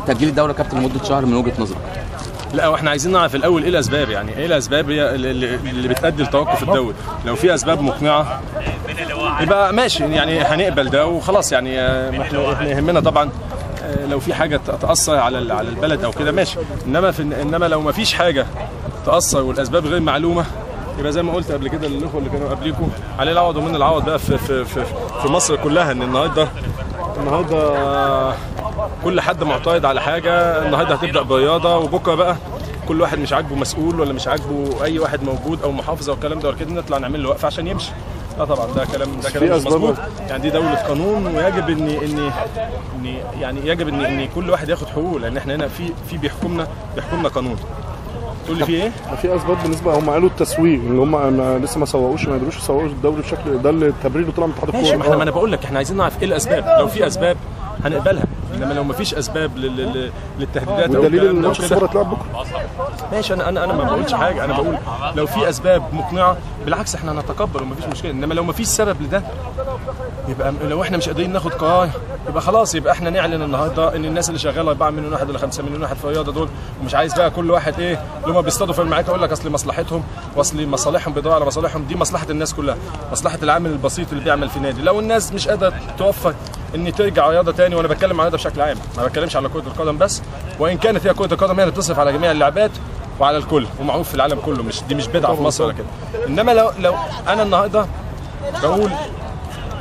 تأجيل الدورة كابتن لمدة شهر من وجهة نظرك؟ لا، واحنا عايزين نعرف الاول ايه الاسباب، يعني ايه الاسباب هي اللي بتؤدي لتوقف الدوري. لو في اسباب مقنعه يبقى ماشي، يعني هنقبل ده وخلاص. يعني احنا يهمنا طبعا لو في حاجه تاثر على البلد او كده ماشي، انما لو ما فيش حاجه تاثر والاسباب غير معلومه يبقى زي ما قلت قبل كده للاخوه اللي كانوا قبليكم عليه العوض ومن العوض بقى في مصر كلها. ان النهارده كل حد معترض على حاجه. النهارده هتبدا برياضه وبكره بقى كل واحد مش عاجبه مسؤول ولا مش عاجبه اي واحد موجود او محافظ او الكلام ده ولا كده نطلع نعمل له وقفه عشان يمشي. لا طبعا ده كلام مش مظبوط. يعني دي دوله قانون ويجب ان يجب ان كل واحد ياخد حقوقه، لان احنا هنا في بيحكمنا قانون. تقول لي في ايه؟ في اسباب بالنسبه هم قالوا التسويق ان هم لسه ما سوقوش، ما قدروش يسوقوا الدوري بشكل ده التبرير اللي طلع من اتحاد الكوره. ماشي، ما انا بقول لك احنا عايزين نعرف ايه الاسباب. لو في اسباب هنقبلها، انما لو ما فيش اسباب للتهديدات والدليل ان ماتش السوبر هتلعب بكره. ماشي، انا ما بقولش حاجه، انا بقول لو في اسباب مقنعه بالعكس احنا هنتقبل وما فيش مشكله. انما لو ما فيش سبب لده يبقى لو احنا مش قادرين ناخد قرار يبقى خلاص، يبقى احنا نعلن النهارده ان الناس اللي شغاله 4 مليون واحد ولا 5 مليون واحد في الرياضه دول، ومش عايز بقى كل واحد ايه اللي هم بيصطادوا في المعركه يقول لك اصل مصلحتهم واصل مصالحهم بيدوروا على مصالحهم. دي مصلحه الناس كلها، مصلحه العامل البسيط اللي بيعمل في نادي. لو الناس مش قادره توفر ان ترجع رياضه ثاني، وانا بتكلم عن الرياضه بشكل عام، ما بتكلمش على كره القدم بس، وان كانت هي كره القدم هي اللي بتصرف على جميع اللعبات وعلى الكل ومعروف في العالم كله، دي مش بدعه في مصر ولا كده. انما لو انا النهارده بقول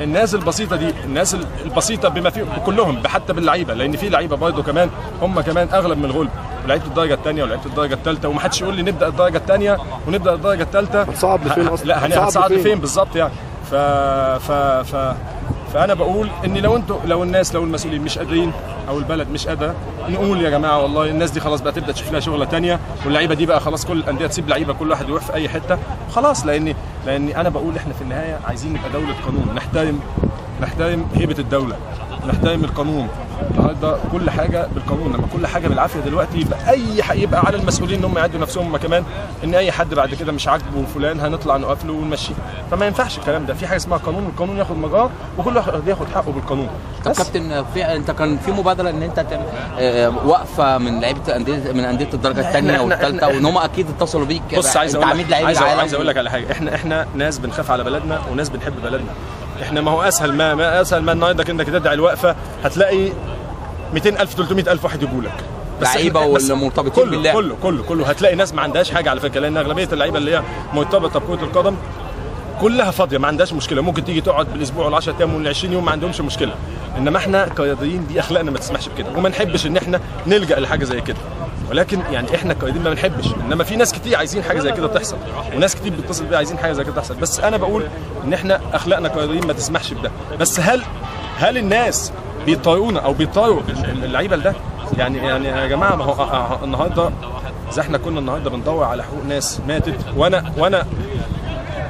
الناس البسيطه دي، الناس البسيطه بما فيه كلهم حتى باللعيبه، لان في لعيبه برضه كمان هم كمان اغلب من الغلب، ولعيبه الدرجه الثانيه ولعيبه الدرجه الثالثه، ومحدش يقول لي نبدا الدرجه الثانيه ونبدا الدرجه الثالثه. هتصعد لفين اصلا؟ لا هتصعد لفين بالظبط يعني. فانا بقول ان لو المسؤولين مش قادرين او البلد مش قادره، نقول يا جماعه والله الناس دي خلاص بقى تبدا تشوف لها شغله ثانيه، واللعيبه دي بقى خلاص كل الانديه تسيب لعيبه، كل واحد يروح في اي حته خلاص. لان انا بقول احنا في النهايه عايزين نبقى دوله قانون، نحترم هيبه الدوله، نحترم القانون. النهارده كل حاجه بالقانون، لما كل حاجه بالعافيه دلوقتي يبقى على المسؤولين ان هم يعدوا نفسهم هم كمان، ان اي حد بعد كده مش عاجبه فلان هنطلع نقف له ونمشيه. فما ينفعش الكلام ده، في حاجه اسمها قانون والقانون ياخد مجراه وكل واحد ياخد حقه بالقانون. طب كابتن انت كان في مبادره ان انت وقفه من لعيبه انديه الدرجه الثانيه والثالثه، وان هم اكيد اتصلوا بيك. بص عايز اقول لك على حاجه، احنا ناس بنخاف على بلدنا وناس بنحب بلدنا. احنا ما هو اسهل ما النهارده انك تدعي الوقفه هتلاقي 200,000 300,000 واحد يجوا لك، لعيبه والمرتبطين بالله كله هتلاقي ناس ما عندهاش حاجه على فكره، لان اغلبيه اللعيبه اللي هي مرتبطه بكره القدم كلها فاضيه ما عندهاش مشكله، ممكن تيجي تقعد بالاسبوع وال10 ايام وال20 يوم ما عندهمش مشكله. انما احنا كرياضيين دي اخلاقنا ما تسمحش بكده، وما نحبش ان احنا نلجا لحاجه زي كده، ولكن يعني احنا كرياضيين ما بنحبش. انما في ناس كتير عايزين حاجه زي كده تحصل، وناس كتير بتتصل بيها عايزين حاجه زي كده تحصل، بس انا بقول ان احنا اخلاقنا كرياضيين ما تسمحش بده. بس هل الناس بيضطرونا او بيضطروا اللعيبه لده؟ يعني يا جماعه ما هو النهارده زي احنا كنا النهارده بندور على حقوق ناس ماتت، وانا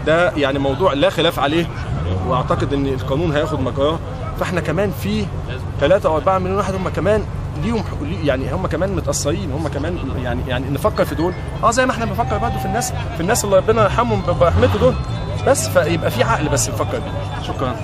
ده يعني موضوع لا خلاف عليه، واعتقد ان القانون هياخد مجراه. فاحنا كمان في 3 أو 4 مليون واحد هم كمان ليهم، يعني هم كمان متاثرين، هم كمان يعني نفكر في دول زي ما احنا بنفكر برضه في الناس اللي ربنا يرحمهم برحمته دول، بس فيبقى في عقل بس نفكر بيه. شكرا.